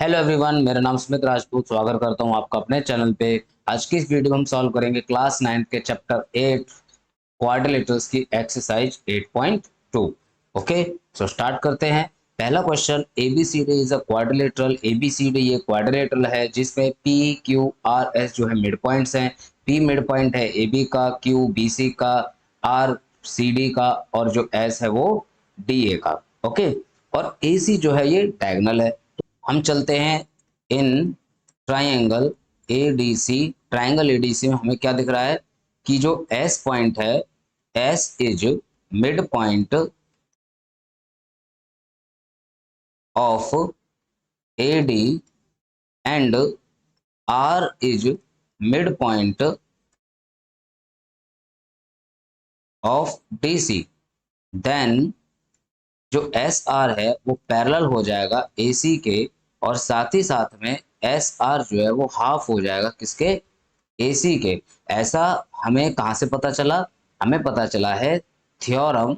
Hello everyone, मेरा नाम स्मित राजपूत। स्वागत करता हूं आपका अपने चैनल पे। आज की इस वीडियो में हम सॉल्व करेंगे क्लास 9 के चैप्टर 8 क्वाड्रिलेटरल्स की एक्सरसाइज 8.2। ओके, सो स्टार्ट करते हैं। पहला question, ABCD is a quadrilateral. ABCD ये क्वाड्रिलेटरल है जिसमें पी क्यू आर एस जो है मिड पॉइंट्स हैं। पी मिड पॉइंट है एबी का, क्यू बीसी का, आर सीडी का और जो एस है वो डीए का। ओके, और एसी जो है ये डायगोनल है। हम चलते हैं in triangle ADC. Triangle ADC में हमें क्या दिख रहा है कि जो एस पॉइंट है, S is mid point of AD and R is mid point of DC. Then जो एस आर है वो पैरेलल हो जाएगा एसी के, और साथ ही साथ में एस आर जो है वो हाफ हो जाएगा किसके, एसी के। ऐसा हमें कहाँ से पता चला? हमें पता चला है थ्योरम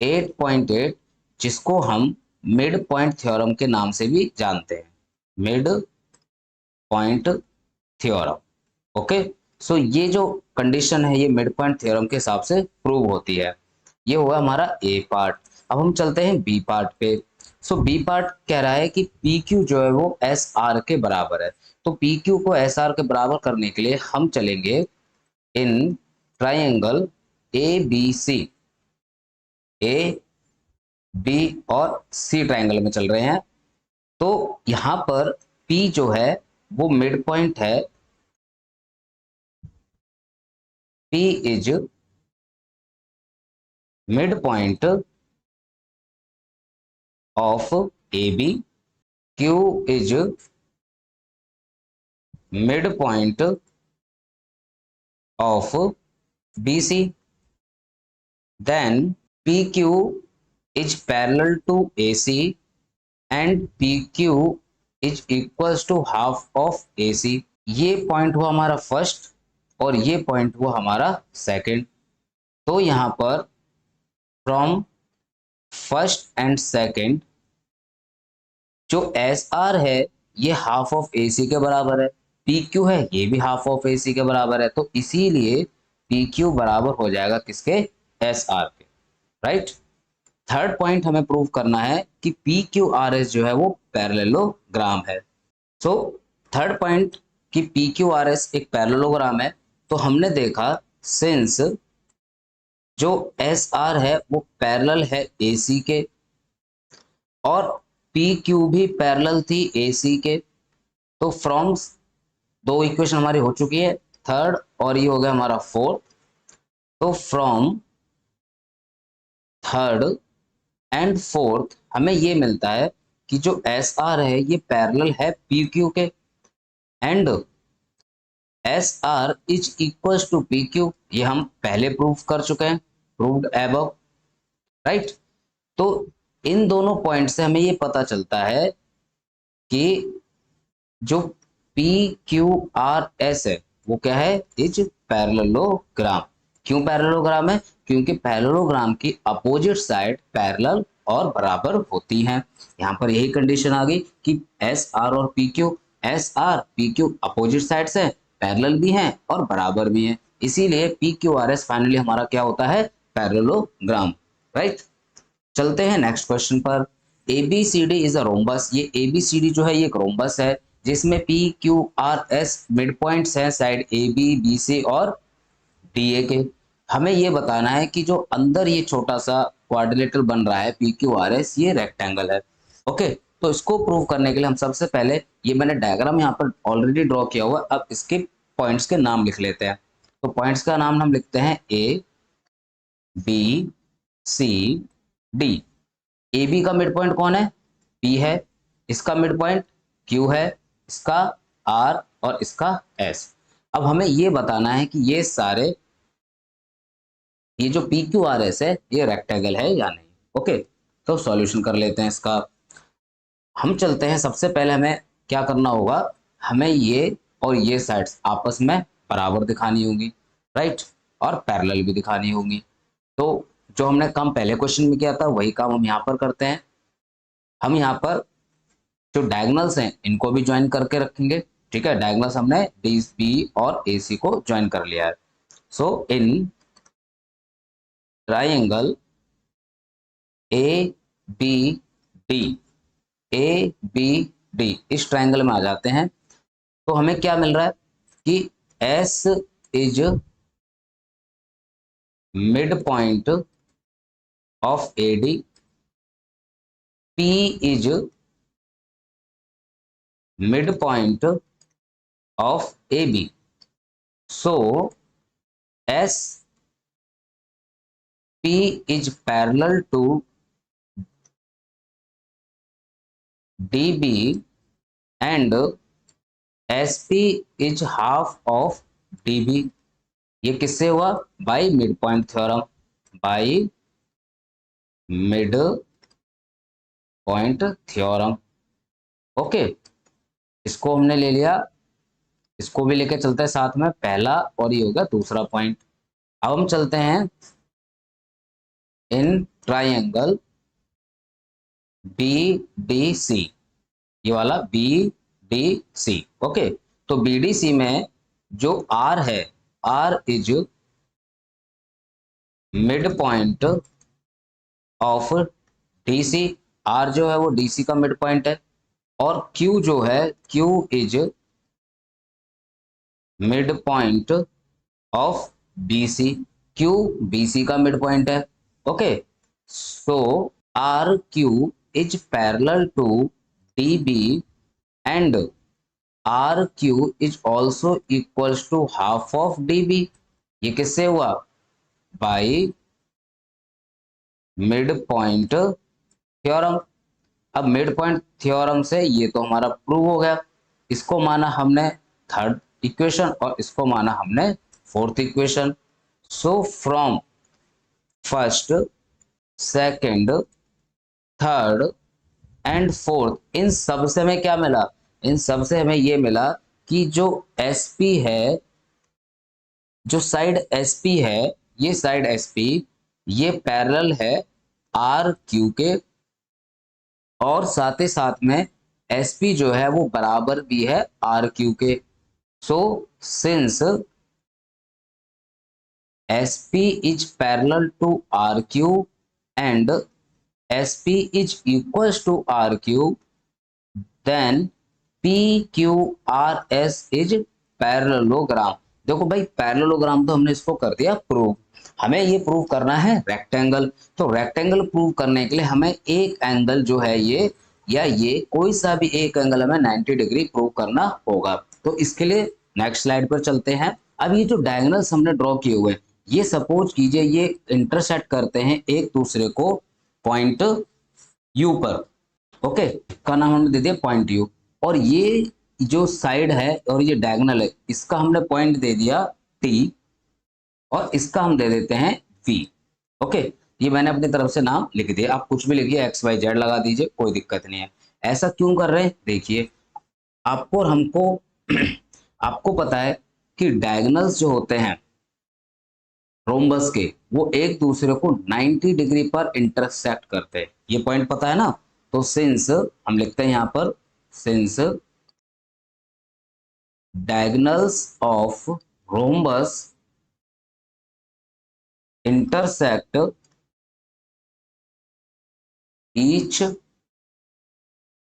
8.8, जिसको हम मिड पॉइंट थ्योरम के नाम से भी जानते हैं, मिड पॉइंट थ्योरम। ओके, सो ये जो कंडीशन है ये मिड पॉइंट थ्योरम के हिसाब से प्रूव होती है। ये हुआ हमारा ए पार्ट। अब हम चलते हैं बी पार्ट पे। सो बी पार्ट कह रहा है कि पी क्यू जो है वो एस आर के बराबर है। तो पी क्यू को एस आर के बराबर करने के लिए हम चलेंगे in triangle A B C. A B और सी ट्राइंगल में चल रहे हैं। तो यहां पर पी जो है वो मिड पॉइंट है। P is mid point of A B. Q is mid point of B C. Then P Q is parallel to A C and P Q is equals to half of A C. ये point हुआ हमारा first और ये point हुआ हमारा second. तो यहां पर फ्रॉम फर्स्ट एंड सेकंड जो एस आर है ये हाफ ऑफ ए सी के बराबर है, पी क्यू है ये भी हाफ ऑफ ए सी के बराबर है। तो इसीलिए पी क्यू बराबर हो जाएगा किसके, एस आर के। राइट। थर्ड पॉइंट हमें प्रूव करना है कि पी क्यू आर एस जो है वो पैरेललोग्राम है। सो थर्ड पॉइंट कि पी क्यू आर एस एक पैरेललोग्राम है। तो हमने देखा सिंस जो एस आर है वो पैरेलल है ए सी के और पी क्यू भी पैरेलल थी ए सी के। तो फ्रॉम दो इक्वेशन हमारी हो चुकी है, थर्ड और ये हो गया हमारा फोर्थ। तो फ्रॉम थर्ड एंड फोर्थ हमें ये मिलता है कि जो एस आर है ये पैरेलल है पी क्यू के and S R is equal to P Q. ये हम पहले प्रूफ कर चुके हैं, प्रूव्ड एबव। राइट। तो इन दोनों पॉइंट से हमें ये पता चलता है कि जो पी क्यू आर एस है वो क्या है, इज पैरेललोग्राम। क्यों पैरेललोग्राम है? क्योंकि पैरेललोग्राम की अपोजिट साइड पैरेलल और बराबर होती हैं। यहाँ पर यही कंडीशन आ गई कि एस आर और P Q, S R P Q opposite sides है, पैरेलल भी हैं और बराबर भी हैं। इसीलिए P Q R S finally हमारा क्या होता है, पैरेललोग्राम। राइट। चलते हैं नेक्स्ट क्वेश्चन पर। ABCD is a rhombus. ये एबीसीडी जो है ये एक रोम्बस है जिसमें P Q R S mid points हैं side A B B C और डी ए के। हमें ये बताना है कि जो अंदर ये छोटा सा क्वाड्रिलेटरल बन रहा है पी क्यू आर एस ये रेक्टेंगल है। ओके, तो इसको प्रूव करने के लिए हम सबसे पहले, ये मैंने डायग्राम यहाँ पर ऑलरेडी ड्रॉ किया हुआ, अब इसके पॉइंट्स के नाम लिख लेते हैं। तो पॉइंट्स का नाम हम लिखते हैं A B C D. A B का मिड पॉइंट कौन है, पी है, इसका मिड पॉइंट क्यू है, इसका आर और इसका एस। अब हमें ये बताना है कि ये सारे, ये जो पी क्यू आर एस है ये रेक्टेंगल है या नहीं। ओके, तो सॉल्यूशन कर लेते हैं इसका। हम चलते हैं, सबसे पहले हमें क्या करना होगा, हमें ये और ये साइड्स आपस में बराबर दिखानी होगी। राइट, और पैरेलल भी दिखानी होगी। तो जो हमने काम पहले क्वेश्चन में किया था वही काम हम यहाँ पर करते हैं। हम यहाँ पर जो डायगोनल्स हैं इनको भी ज्वाइन करके रखेंगे। ठीक है, डायगोनल्स हमने डी बी और ए सी को ज्वाइन कर लिया है। So in triangle A B D, A B D इस ट्राइंगल में आ जाते हैं, तो हमें क्या मिल रहा है कि S is mid point of A D, P is mid point of A B. So S P is parallel to D B and S P is half of D B. ये किससे हुआ? By mid point theorem, by mid point theorem. Okay, इसको हमने ले लिया, इसको भी लेके चलते हैं साथ में, पहला और ये हो गया दूसरा पॉइंट। अब हम चलते हैं in triangle B D C, ये वाला बी डी सी। ओके, तो बी डी सी में जो आर है, R is mid point of D C, R जो है वो डी सी का मिड पॉइंट है, और क्यू जो है, Q is mid point of B C, Q B C का मिड पॉइंट है। Okay, so R Q is parallel to D B and R Q is also equals to half of D B. ये किससे हुआ? By mid point theorem. अब mid point theorem से ये तो हमारा प्रूव हो गया, इसको माना हमने थर्ड इक्वेशन और इसको माना हमने fourth equation. So from first, second, third and fourth, इन सब से हमें क्या मिला? इन सब से हमें ये मिला कि जो एसपी है, जो साइड एसपी है, ये साइड एसपी ये पैरेलल है आर क्यू के, और साथ ही साथ में एसपी जो है वो बराबर भी है आर क्यू के। So since SP is parallel to R Q and SP is equals to R Q, then P Q R S is parallelogram. देखो भाई, पैरेललोग्राम तो हमने इसको कर दिया प्रूव, हमें ये प्रूव करना है रेक्टेंगल। तो रेक्टेंगल प्रूव करने के लिए हमें एक एंगल जो है ये, या ये कोई सा भी एक एंगल हमें 90 डिग्री प्रूव करना होगा। तो इसके लिए नेक्स्ट स्लाइड पर चलते हैं। अब ये जो डायगोनल्स हमने ड्रॉ किए हुए हैं, ये सपोज कीजिए ये इंटरसेक्ट करते हैं एक दूसरे को पॉइंट यू पर। ओके, का नाम हमने दे दिया पॉइंट यू, और ये जो साइड है और ये डायगोनल है, इसका हमने पॉइंट दे दिया टी, और इसका हम दे देते हैं वी। ओके, ये मैंने अपनी तरफ से नाम लिख दिया, आप कुछ भी लिखिए, एक्स वाई जेड लगा दीजिए, कोई दिक्कत नहीं है। ऐसा क्यों कर रहे हैं? देखिए, आपको और हमको आपको पता है कि डायगोनल्स जो होते हैं रोम्बस के, वो एक दूसरे को 90 डिग्री पर इंटरसेक्ट करते हैं, ये पॉइंट पता है ना। तो सिंस हम लिखते हैं यहां पर, since diagonals of rhombus intersect each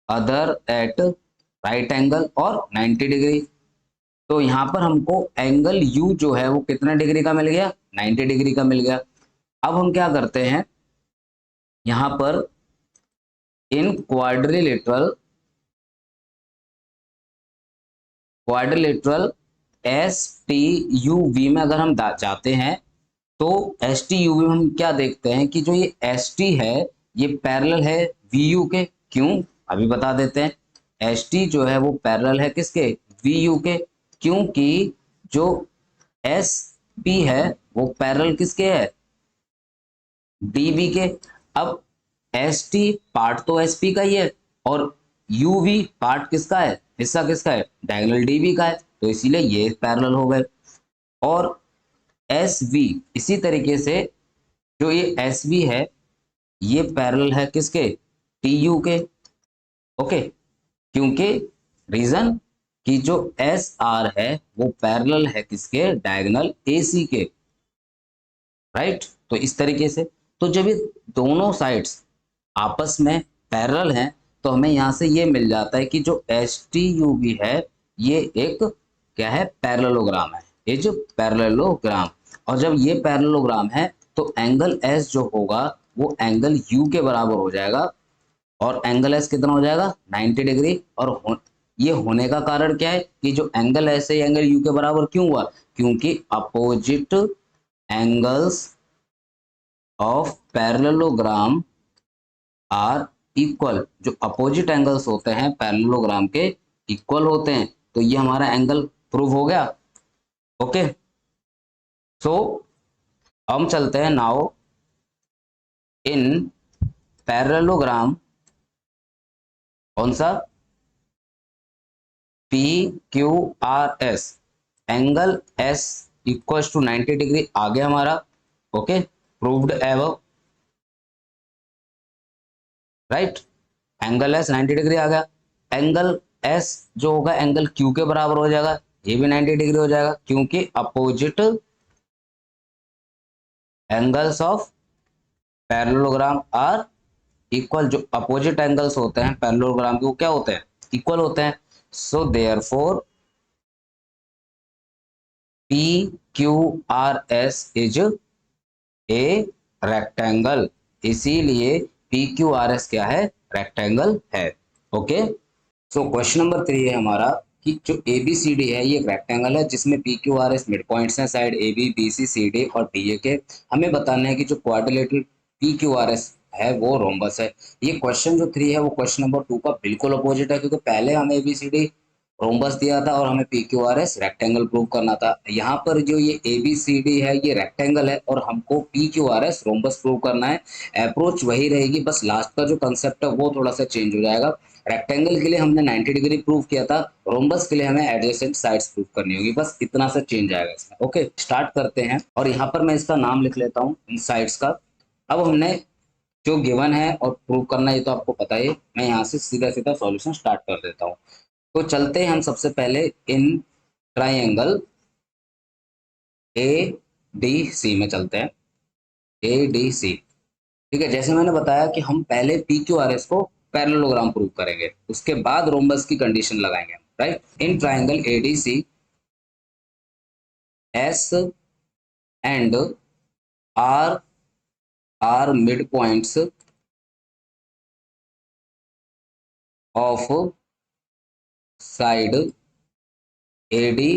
other at right angle और 90 डिग्री। तो यहां पर हमको एंगल u जो है वो कितने डिग्री का मिल गया? 90 डिग्री का मिल गया। अब हम क्या करते हैं, यहां पर in quadrilateral S T U V में अगर हम जाते हैं, तो एस टी यू वी में हम क्या देखते हैं कि जो ये एस टी है ये पैरेलल है वी यू के। क्यों? अभी बता देते हैं। एस टी जो है वो पैरेलल है किसके? वी यू के, क्योंकि जो एस पी है वो पैरेलल किसके है? डी बी के। अब एस टी पार्ट तो एस पी का ही है, और यू वी पार्ट किसका है, हिस्सा किसका है? डायगोनल डी बी का है, तो इसीलिए ये पैरेलल हो गए। और एस वी इसी तरीके से, जो ये एस वी है ये पैरेलल है किसके? टी यू के। ओके, क्योंकि रीजन कि जो एस आर है वो पैरेलल है किसके, डायगोनल एसी के, राइट। तो इस तरीके से, तो जब ये दोनों साइड्स आपस में पैरेलल हैं तो हमें यहाँ से ये मिल जाता है कि जो एस टी यू भी है ये एक क्या है, पैरेललोग्राम है, ये जो पैरेललोग्राम। और जब ये पैरेललोग्राम है तो एंगल एस जो होगा वो एंगल यू के बराबर हो जाएगा, और एंगल एस कितना हो जाएगा 90 डिग्री। और ये होने का कारण क्या है कि जो एंगल एस है एंगल यू के बराबर क्यों हुआ, क्योंकि opposite angles of parallelogram are equal. जो अपोजिट एंगल्स होते हैं पैरेललोग्राम के इक्वल होते हैं, तो ये हमारा एंगल प्रूव हो गया। ओके, सो हम चलते हैं नाउ इन पैरेललोग्राम, कौन सा, P Q R S, angle S equal to 90 degree आ गया हमारा। ओके, प्रूव्ड एव, राइट। एंगल एस 90 डिग्री आ गया। एंगल एस जो होगा एंगल क्यू के बराबर हो जाएगा, ये भी 90 डिग्री हो जाएगा, क्योंकि opposite angles of parallelogram are equal. जो अपोजिट एंगल्स होते हैं पैरेललोग्राम के वो क्या होते हैं, इक्वल होते हैं। So therefore P Q R S is a rectangle, इसीलिए पी क्यू आर एस क्या है, रेक्टेंगल है। ओके, सो क्वेश्चन नंबर 3 है हमारा कि जो ए बी सी डी है ये एक रेक्टेंगल है जिसमें P Q R S mid points हैं, side A B B C C D और डी ए के। हमें बताना है कि जो quadrilateral P Q R S है वो रोम्बस है। ये क्वेश्चन जो 3 है वो क्वेश्चन नंबर 2 का बिल्कुल अपोजिट है, क्योंकि पहले हमें A B C D rhombus दिया था और हमें P Q R S rectangle prove करना था। यहाँ पर जो ये ए बी सी डी है ये रेक्टेंगल है और हमको P Q R S rhombus prove करना है। अप्रोच वही रहेगी, बस लास्ट का जो कंसेप्ट है वो थोड़ा सा चेंज हो जाएगा। रेक्टेंगल के लिए हमने 90 डिग्री प्रूव किया था, रोम्बस के लिए हमें एडजेसेंट साइड्स प्रूव करनी होगी, बस इतना सा चेंज आएगा इसमें। ओके, स्टार्ट करते हैं और यहाँ पर मैं इसका नाम लिख लेता हूँ इन साइड्स का। अब हमने जो गिवन है और प्रूव करना है ये तो आपको पता ही है, मैं यहाँ से सीधा सीधा सॉल्यूशन स्टार्ट कर देता हूँ। तो चलते हैं हम सबसे पहले in triangle A D C में चलते हैं, ए डी सी। ठीक है, जैसे मैंने बताया कि हम पहले पी क्यू आर एस को पैरेललोग्राम प्रूव करेंगे, उसके बाद रोम्बस की कंडीशन लगाएंगे, right. In triangle A D C S and R are mid points of side A D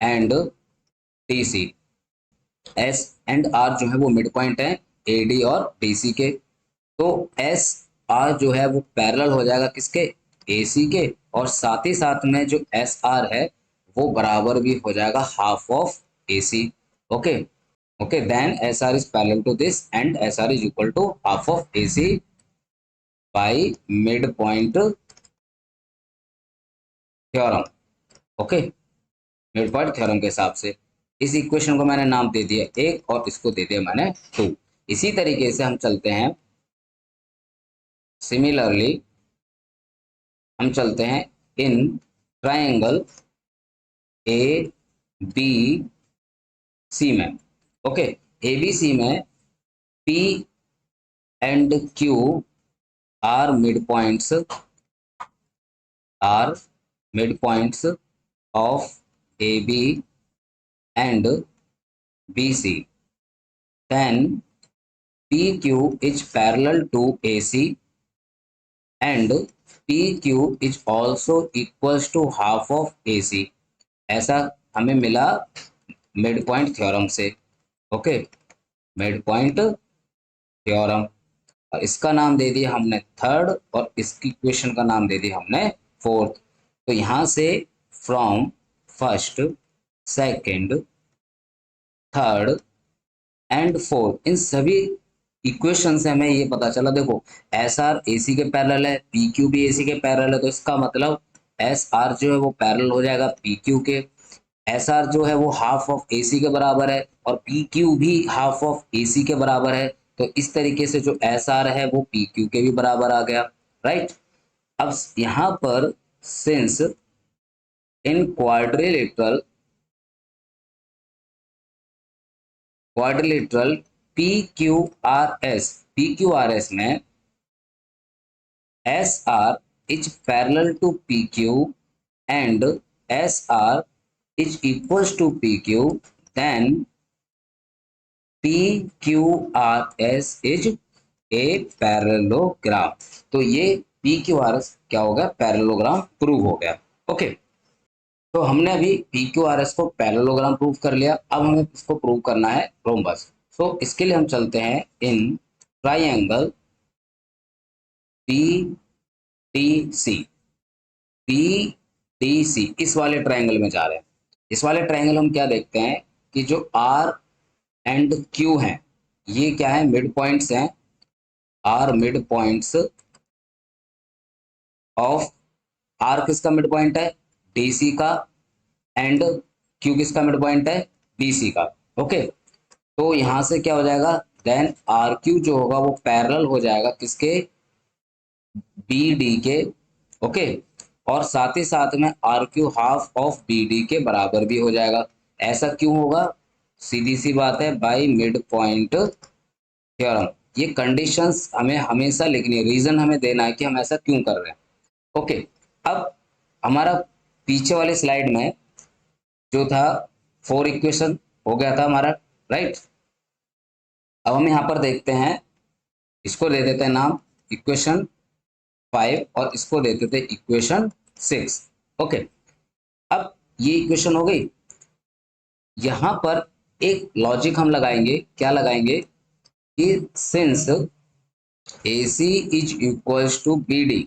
and D C. S and R जो है वो मिड पॉइंट है ए डी और डी सी के। तो एस आर जो है वो पैरेलल हो जाएगा किसके, ए सी के, और साथ ही साथ में जो एस आर है वो बराबर भी हो जाएगा half of A C. Okay, okay, then S R is parallel to this and S R is equal to half of A C by mid point theorem. Okay, mid point theorem के हिसाब से इस equation को मैंने नाम दे दिया एक और इसको दे दिया मैंने 2। इसी तरीके से हम चलते हैं, सिमिलरली हम चलते हैं in triangle A B C में। ओके, ए बी सी में P and Q are mid points, are mid points of A B and B C. Then P Q is parallel to A C and P Q is also equals to half of A C. ऐसा हमें मिला mid point theorem से। Okay, mid point theorem, और इसका नाम दे दिया हमने third और इसकी इक्वेशन का नाम दे दिया हमने फोर्थ। तो यहाँ से from first, second, third and fourth, इन सभी इक्वेशन से हमें ये पता चला, देखो एस आर ए सी के पैरेलल है, पी क्यू भी ए सी के पैरेलल है, तो इसका मतलब एस आर जो है वो पैरेलल हो जाएगा पी क्यू के। एस आर जो है वो हाफ ऑफ ए सी के बराबर है और पी क्यू भी हाफ ऑफ ए सी के बराबर है। तो इस तरीके से जो एस आर है वो पी क्यू के भी बराबर आ गया, राइट। अब यहां पर since in quadrilateral P Q R S में S R is parallel to P Q and S R is equals to P Q, then P Q R S is a parallelogram. तो ये P Q R S क्या हो गया, parallelogram prove हो गया। Okay, तो हमने अभी पी क्यू आर एस को पैरेललोग्राम प्रूव कर लिया, अब हमें इसको प्रूव करना है रोम्बस। तो इसके लिए हम चलते हैं in triangle P T C. P D C इस वाले ट्राइंगल में जा रहे हैं। इस वाले ट्राइंगल हम क्या देखते हैं कि जो आर एंड क्यू हैं ये क्या है, मिड पॉइंट्स हैं। R mid points of, R किसका मिड पॉइंट है, डीसी का, एंड क्यू किसका मिड पॉइंट है, बीसी का। ओके, तो यहां से क्या हो जाएगा, देन आर क्यू जो होगा वो पैरेलल हो जाएगा किसके, बी डी के। ओके, और साथ ही साथ में R Q half of B D के बराबर भी हो जाएगा। ऐसा क्यों होगा, सीधी सी बात है, बाई मिड पॉइंट थ्योरम। ये कंडीशंस हमें हमेशा लिखनी है, रीजन हमें देना है कि हम ऐसा क्यों कर रहे हैं। ओके, अब हमारा पीछे वाले स्लाइड में जो था 4 इक्वेशन हो गया था हमारा, राइट। अब हम यहाँ पर देखते हैं, इसको दे देते हैं नाम इक्वेशन 5 और इसको दे देते हैं इक्वेशन 6। ओके, अब ये इक्वेशन हो गई। यहां पर एक लॉजिक हम लगाएंगे, क्या लगाएंगे कि since AC is equals to BD।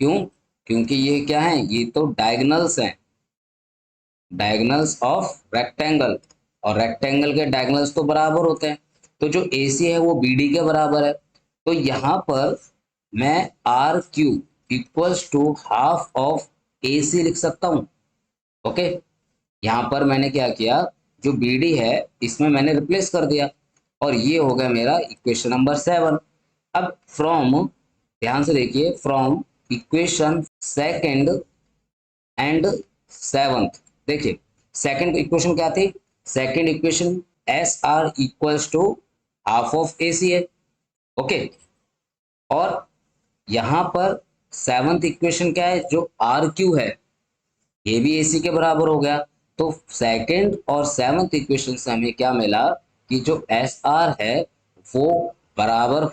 क्यों, क्योंकि ये क्या है, ये तो डायगनल्स हैं, डायगनल्स ऑफ रेक्टेंगल, और रेक्टेंगल के डायगनल्स तो बराबर होते हैं। तो जो AC है वो BD के बराबर है। तो यहाँ पर मैं R Q equals to half of AC लिख सकता हूँ। ओके, यहाँ पर मैंने क्या किया, जो BD है इसमें मैंने रिप्लेस कर दिया, और ये हो गया मेरा इक्वेशन नंबर 7। अब फ्रॉम, ध्यान से देखिए, from equation second and seventh, देखिए सेकंड इक्वेशन क्या थी, second equation S R equals to half of A C है। ओके, और यहां पर सेवंथ इक्वेशन क्या है, जो आर क्यू है ये भी ए सी के बराबर हो गया। तो सेकंड और सेवंथ इक्वेशन से हमें क्या मिला कि जो एस आर है वो बराबर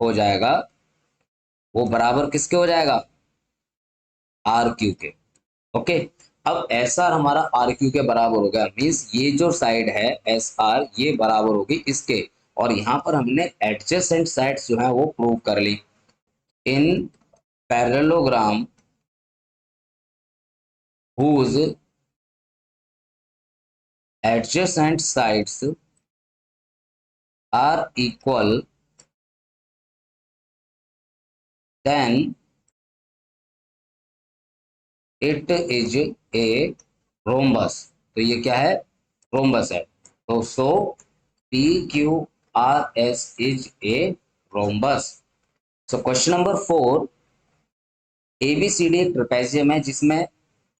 हो जाएगा, वो बराबर किसके हो जाएगा, आर क्यू के। ओके, अब एस आर हमारा आर क्यू के बराबर हो गया, मीन्स ये जो साइड है एस आर ये बराबर होगी इसके, और यहाँ पर हमने एडजेसेंट साइड्स जो है वो प्रूव कर ली। In parallelogram whose adjacent sides are equal, then it is a rhombus। तो ये क्या है, रोम्बस है। तो सो PQRS is a rhombus. So question number 4, ABCD एक ट्रेपेजियम है जिसमें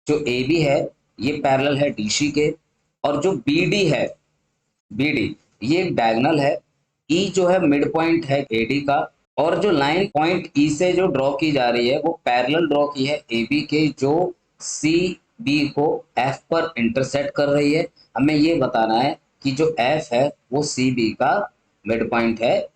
जो AB है ये पैरेलल है DC के, और जो BD है, BD ये एक डायगोनल है, E जो है मिड पॉइंट है AD का, और जो लाइन पॉइंट E से जो ड्रॉ की जा रही है वो पैरेलल ड्रॉ की है AB के, जो CB को F पर इंटरसेक्ट कर रही है। हमें ये बताना है कि जो F है वो CB का मिड पॉइंट है।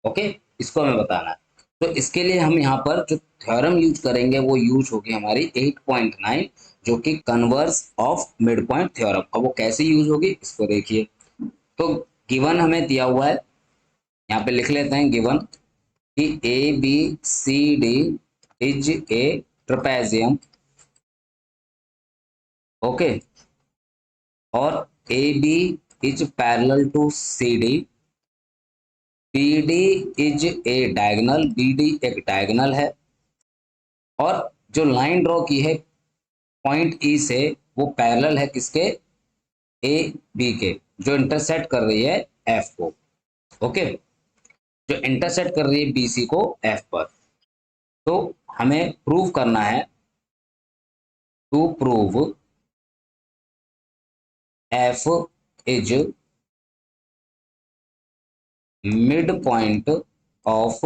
ओके, इसको हमें बताना है। तो इसके लिए हम यहाँ पर जो थ्योरम यूज करेंगे वो यूज होगी हमारी 8.9, जो कि converse of mid point theorem. अब वो कैसे यूज होगी इसको देखिए। तो गिवन हमें दिया हुआ है, यहाँ पे लिख लेते हैं गिवन कि ABCD is a trapezium. Okay, और AB is parallel to CD, BD is a diagonal, BD एक डायगोनल है, और जो लाइन ड्रॉ की है पॉइंट E से वो पैरेलल है किसके, AB के, जो इंटरसेक्ट कर रही है F को। ओके, जो इंटरसेक्ट कर रही है BC को F पर। तो हमें प्रूव करना है, to prove F is mid point of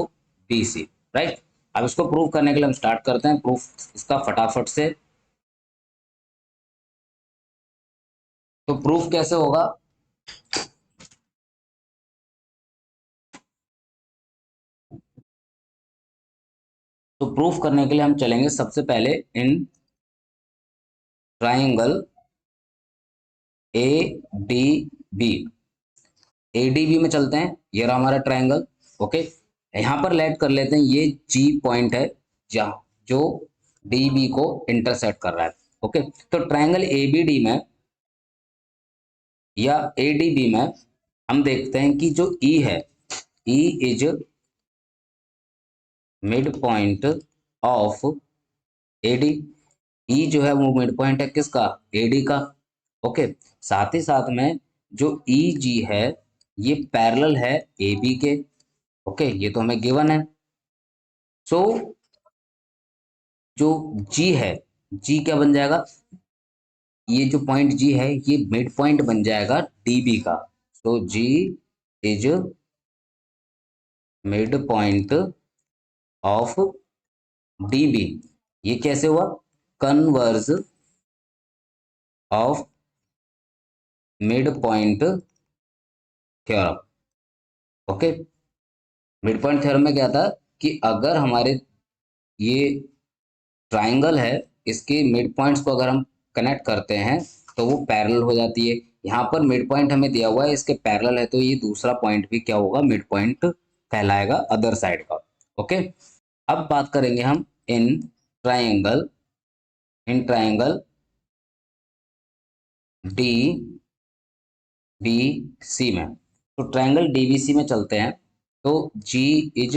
B C, right. अब इसको प्रूव करने के लिए हम स्टार्ट करते हैं प्रूफ इसका फटाफट से। तो प्रूफ कैसे होगा? तो प्रूफ करने के लिए हम चलेंगे सबसे पहले in triangle A D B, ADB में चलते हैं। ये रहा हमारा ट्राइंगल। ओके, यहाँ पर लेट कर लेते हैं, ये जी पॉइंट है जहाँ जो डीबी को इंटरसेक्ट कर रहा है। ओके, तो ट्राइंगल एबीडी में या एडीबी में हम देखते हैं कि जो ई है, E is mid point of AD. E जो है वो मिड पॉइंट है किसका? एडी का। ओके, साथ ही साथ में जो ई जी है ये पैरेलल है ए बी के। ओके, ये तो हमें गिवन है। सो जो जी है, जी क्या बन जाएगा? ये जो पॉइंट जी है ये मिड पॉइंट बन जाएगा डीबी का। So G is mid point of DB. ये कैसे हुआ? Converse of mid point theorem. Okay, mid point theorem में क्या था कि अगर हमारे ये ट्राइंगल है, इसके मिड पॉइंट्स को अगर हम कनेक्ट करते हैं तो वो पैरेलल हो जाती है। यहाँ पर मिड पॉइंट हमें दिया हुआ है, इसके पैरेलल है, तो ये दूसरा पॉइंट भी क्या होगा? मिड पॉइंट कहलाएगा अदर साइड का। ओके, अब बात करेंगे हम triangle in triangle D B C में। तो ट्राइंगल डीबीसी में चलते हैं। तो G is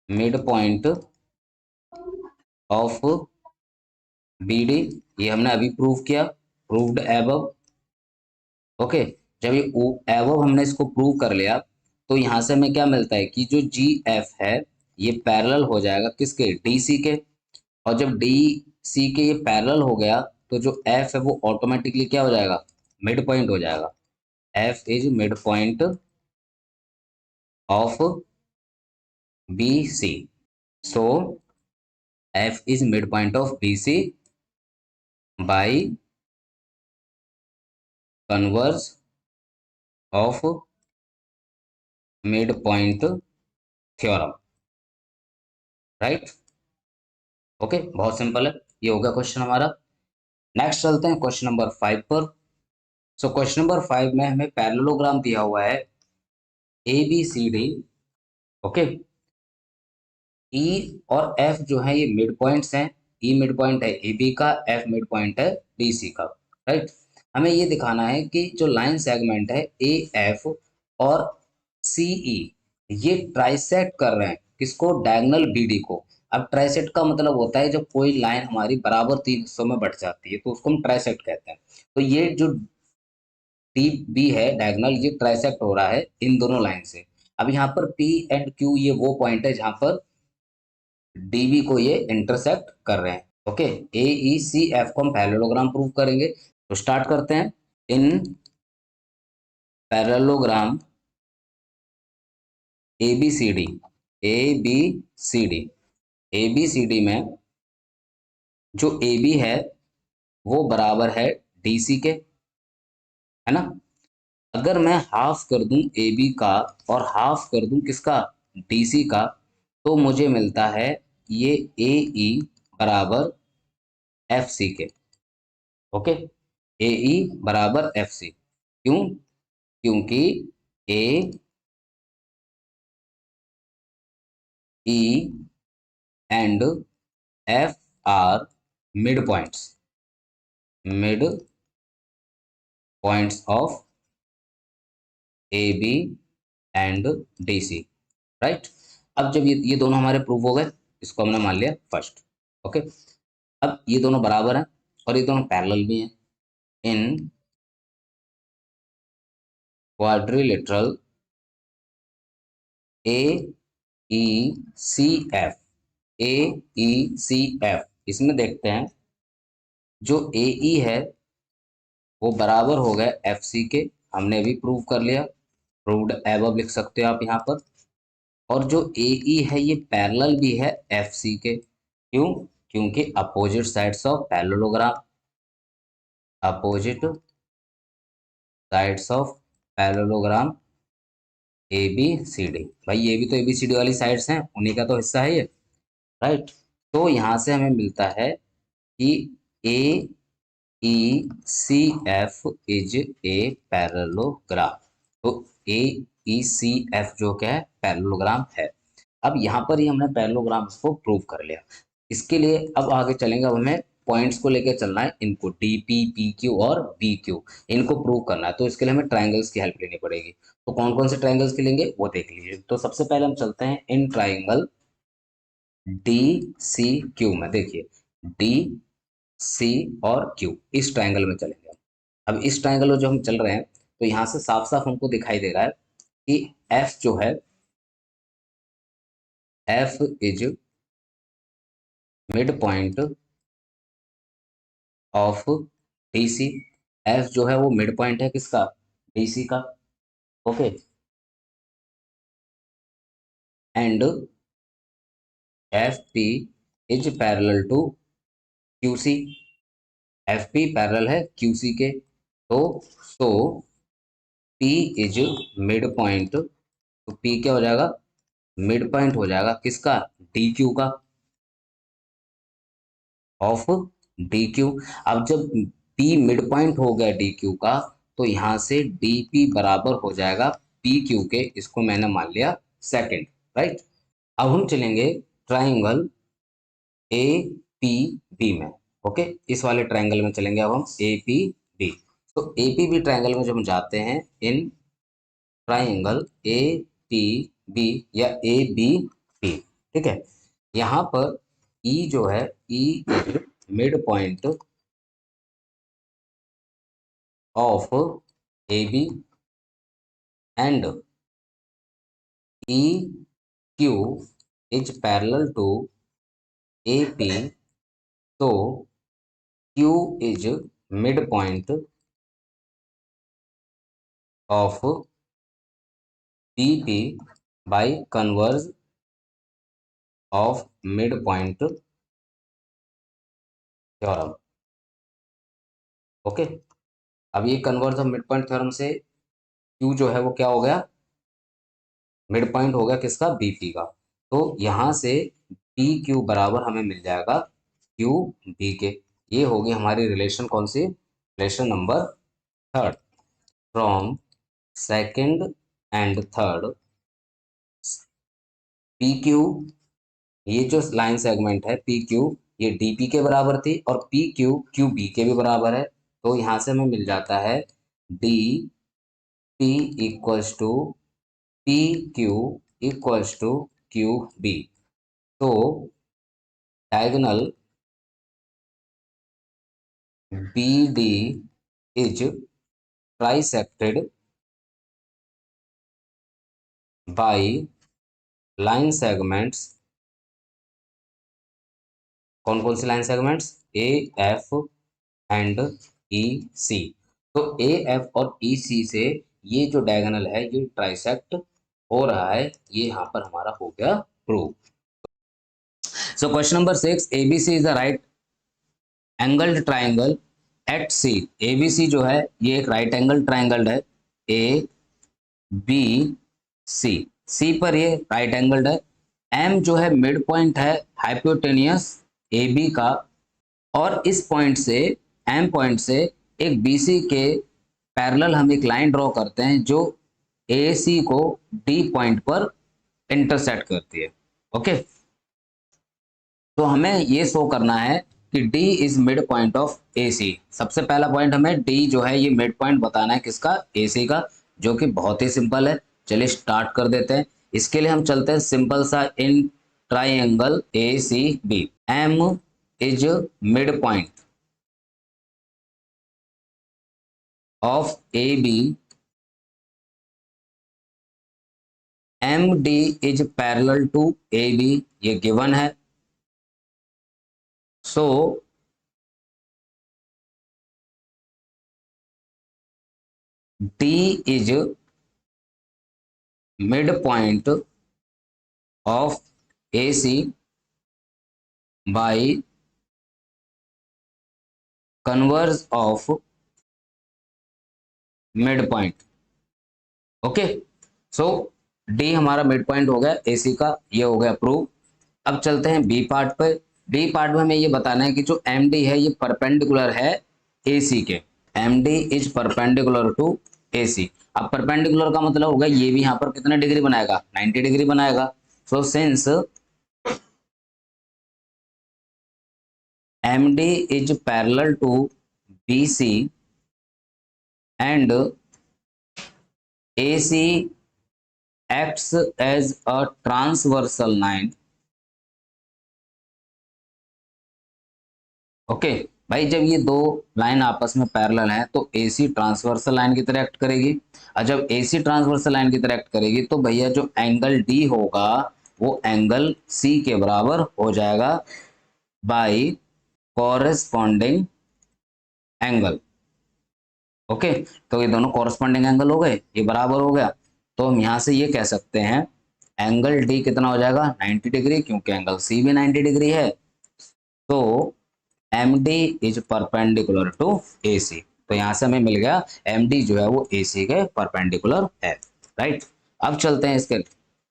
mid point of B D, ये हमने अभी प्रूव किया, प्रूव्ड एबव। ओके, जब ये एबव हमने इसको प्रूव कर लिया तो यहाँ से हमें क्या मिलता है कि जो जी एफ है ये पैरेलल हो जाएगा किसके? डी सी के। और जब डी सी के ये पैरेलल हो गया तो जो एफ है वो ऑटोमेटिकली क्या हो जाएगा? मिड पॉइंट हो जाएगा। F is mid point of B C. So F is mid point of B C by converse of mid point theorem, right. Okay, बहुत सिंपल है। ये हो गया क्वेश्चन हमारा। नेक्स्ट चलते हैं क्वेश्चन नंबर 5 पर। सो क्वेश्चन नंबर 5 में हमें पैरेललोग्राम दिया हुआ है A B C D. Okay, E और एफ जो है ये मिड पॉइंट्स हैं। ई मिड पॉइंट है ए बी का, एफ मिड पॉइंट है डी सी का, राइट। हमें ये दिखाना है कि जो लाइन सेगमेंट है ए एफ और सी ई ये ट्राइसेक्ट कर रहे हैं किसको? डायगोनल बी डी को। अब ट्राइसेक्ट का मतलब होता है जब कोई लाइन हमारी बराबर तीन हिस्सों में बट जाती है तो उसको हम ट्राइसेक्ट कहते हैं। तो ये जो डी बी है डायगोनल, ये ट्राइसेक्ट हो रहा है इन दोनों लाइन से। अब यहाँ पर पी एंड क्यू ये वो पॉइंट है जहां पर डीबी को ये इंटरसेक्ट कर रहे हैं। ओके, ए ई सी एफ को हम पैरेललोग्राम प्रूव करेंगे। तो स्टार्ट करते हैं। In parallelogram A B C D, A B C D, A B C D में जो ए बी है वो बराबर है डी सी के, है ना। अगर मैं हाफ कर दूं ए बी का और हाफ कर दूं किसका? डी सी का, तो मुझे मिलता है ये ए ई बराबर एफ सी के। ओके, ए ई बराबर एफ सी। क्यों? क्योंकि A E and F are mid points, mid points of A B and D C, right. अब जब ये दोनों हमारे प्रूव हो गए, इसको हमने मान लिया फर्स्ट। ओके, अब ये दोनों बराबर हैं और ये दोनों पैरेलल भी हैं। In quadrilateral A E C F, A E C F, इसमें देखते हैं जो ए ई है वो बराबर हो गया एफ सी के, हमने अभी प्रूव कर लिया, प्रूव्ड एबव लिख सकते हो आप यहाँ पर। और जो ए ई है ये पैरेलल भी है एफ सी के, क्यों? क्योंकि opposite sides of parallelogram, opposite sides of parallelogram A B C D, भाई ये भी तो ए बी सी डी वाली साइड्स हैं, उन्हीं का तो हिस्सा है ये, राइट। तो यहाँ से हमें मिलता है कि A E C F is a parallelogram. तो ए ई सी एफ जो क्या है, पैरेललोग्राम है। अब यहाँ पर ही हमने पैरेललोग्राम को प्रूव कर लिया। इसके लिए अब आगे चलेंगे, अब हमें पॉइंट्स को लेकर चलना है, इनको डी पी पी क्यू और बी क्यू, इनको प्रूव करना है। तो इसके लिए हमें ट्राइंगल्स की हेल्प लेनी पड़ेगी। तो कौन कौन से ट्राइंगल्स की लेंगे वो देख लीजिए। तो सबसे पहले हम चलते हैं in triangle D C Q में। देखिए डी सी और क्यू, इस ट्राइंगल में चलेंगे हम। अब इस ट्राइंगल में जो हम चल रहे हैं, तो यहाँ से साफ साफ हमको दिखाई दे रहा है कि एफ जो है, F is mid point of D C. F जो है वो मिड पॉइंट है किसका, डी सी का, okay. And F P is parallel to Q C, F P parallel है क्यू सी के। तो so P is mid point, तो पी क्या हो जाएगा, मिड पॉइंट हो जाएगा किसका, डी क्यू का, ऑफ डी क्यू। अब जब पी मिड पॉइंट हो गया डी क्यू का, तो यहाँ से डी पी बराबर हो जाएगा पी क्यू के, इसको मैंने मान लिया सेकंड, राइट। अब हम चलेंगे ट्राइंगल ए पी बी में, ओके। इस वाले ट्राइंगल में चलेंगे अब हम ए पी बी। तो ए पी बी ट्राइंगल में जब हम जाते हैं, in triangle A P B या ए बी बी, ठीक है। यहाँ पर ई जो है, E is mid point of A B and E Q is parallel to A P. तो Q is mid point of D P by converse of mid point theorem, okay. अब ये converse of mid point theorem से Q जो है वो क्या हो गया, मिड पॉइंट हो गया किसका, बीपी का। तो यहाँ से पी क्यू बराबर हमें मिल जाएगा क्यू बी के। ये होगी हमारी रिलेशन, कौन सी, relation number third. From second and third P Q, ये जो लाइन सेगमेंट है पी क्यू, ये डी पी के बराबर थी, और पी क्यू क्यू बी के भी बराबर है। तो यहाँ से हमें मिल जाता है D P equals to P Q equals to Q B. तो diagonal B D is trisected by line segments, कौन कौन सी line segments, A F and E C. तो ए एफ और ई सी से ये जो डायगोनल है ये ट्राइसेक्ट हो रहा है, ये यहाँ पर हमारा हो गया prove. So question number 6, ABC is the right angled triangle at C. ABC जो है ये एक राइट एंगल ट्राइंगल है, ए बी सी, सी पर ये राइट एंगल्ड है। एम जो है मिड पॉइंट है हाइपोटेनियस ए बी का, और इस पॉइंट से, एम पॉइंट से एक बी सी के पैरेलल हम एक लाइन ड्रॉ करते हैं जो ए सी को डी पॉइंट पर इंटरसेक्ट करती है, ओके। तो हमें ये शो करना है कि D is mid point of AC। सबसे पहला पॉइंट हमें D जो है ये मिड पॉइंट बताना है किसका, AC का, जो कि बहुत ही सिंपल है। चलिए स्टार्ट कर देते हैं। इसके लिए हम चलते हैं सिंपल सा, in triangle ACB M is mid point of AB, MD is parallel to AB, ये गिवन है। So D is midpoint of AC by converse of midpoint। Okay, so D हमारा मिड पॉइंट हो गया AC का, ये हो गया prove. अब चलते हैं बी पार्ट पे। बी पार्ट में हमें ये बताना है कि जो एम डी है ये परपेंडिकुलर है एसी के। M D is perpendicular to AC. अब परपेंडिकुलर का मतलब होगा ये भी यहाँ पर कितने डिग्री बनाएगा, 90 डिग्री बनाएगा। So since M D is parallel to B C and AC acts as a transversal line। Okay भाई, जब ये दो लाइन आपस में पैरेलल हैं तो AC ट्रांसवर्सल लाइन की तरह एक्ट करेगी, और जब AC ट्रांसवर्सल लाइन की तरह एक्ट करेगी तो भैया जो एंगल D होगा वो एंगल C के बराबर हो जाएगा बाय कॉरेस्पॉन्डिंग एंगल। ओके, तो ये दोनों कॉरेस्पॉन्डिंग एंगल हो गए, ये बराबर हो गया। तो हम यहाँ से ये कह सकते हैं एंगल डी कितना हो जाएगा, 90 डिग्री, क्योंकि एंगल सी भी 90 डिग्री है। तो M D is perpendicular to A C. तो यहाँ से हमें मिल गया एम डी जो है वो ए सी के परपेंडिकुलर है। राइट, अब चलते हैं इसके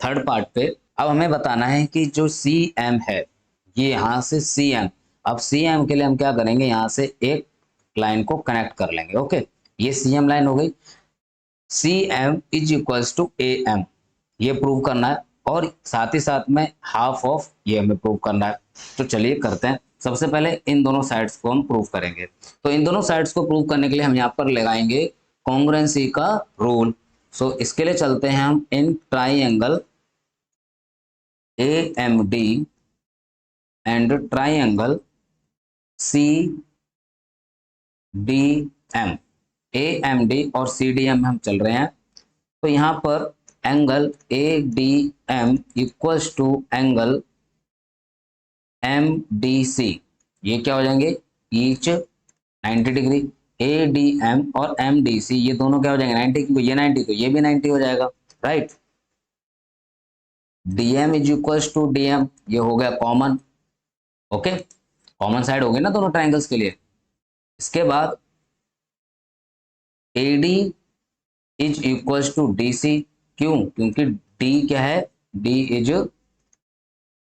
थर्ड पार्ट पे। अब हमें बताना है कि जो सी एम है, ये यहाँ से सी एम, अब सी एम के लिए हम क्या करेंगे, यहाँ से एक लाइन को कनेक्ट कर लेंगे। ओके, ये सी एम लाइन हो गई। C M is equals to A M, ये प्रूव करना है, और साथ ही साथ में हाफ ऑफ ये हमें प्रूव करना है। तो चलिए करते हैं। सबसे पहले इन दोनों साइड्स को हम प्रूव करेंगे। तो इन दोनों साइड्स को प्रूव करने के लिए हम यहाँ पर लगाएंगे कॉन्ग्रुएंसी का रूल। सो इसके लिए चलते हैं हम in triangle A M D and triangle C D M. A M D और सी डी एम हम चल रहे हैं। तो यहाँ पर angle A D M equals to angle M D C, ये क्या हो जाएंगे, each 90 degree. A D M और एम डी सी ये दोनों क्या हो जाएंगे 90, क्योंकि ये 90 तो ये भी 90 हो जाएगा। Right, D M is equals to D M, ये हो गया कॉमन। ओके, कॉमन साइड हो गई ना दोनों ट्राइंगल्स के लिए। इसके बाद A D is equals to D C, क्यों, क्योंकि डी क्या है, D is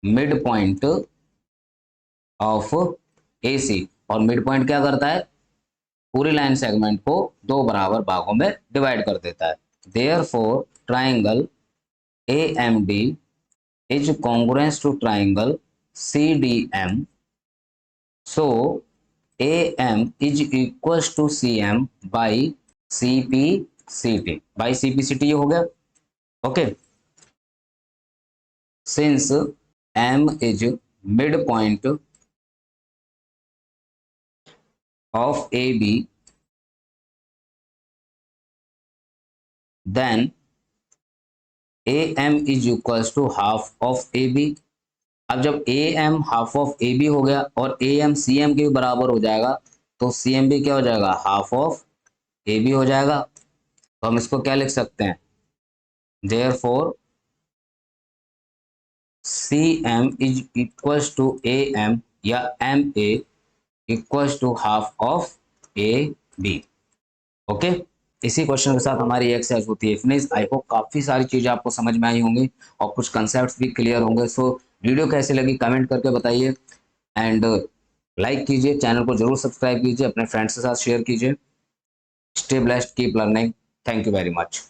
mid point of A C, और मिड पॉइंट क्या करता है, पूरी लाइन सेगमेंट को दो बराबर भागों में डिवाइड कर देता है। Therefore triangle A M D is congruence to triangle C D M. So A M is equals to C M by C P C T, by C P C T हो गया। Okay, since M is mid point of A B, then AM is equals to half of A B. अब जब AM half of A B हो गया और AM CM के भी बराबर हो जाएगा, तो CM भी क्या हो जाएगा, हाफ ऑफ ए बी हो जाएगा। तो हम इसको क्या लिख सकते हैं, therefore CM is equals to AM या MA equals to half of A B. Okay, इसी क्वेश्चन के साथ हमारी एक्सरसाइज होती है फिनिश। आई होप काफ़ी सारी चीज़ें आपको समझ में आई होंगी और कुछ कंसेप्ट्स भी क्लियर होंगे। सो वीडियो कैसी लगी कमेंट करके बताइए, एंड लाइक कीजिए, चैनल को जरूर सब्सक्राइब कीजिए, अपने फ्रेंड्स के साथ शेयर कीजिए। Stay blessed, keep learning. Thank you very much.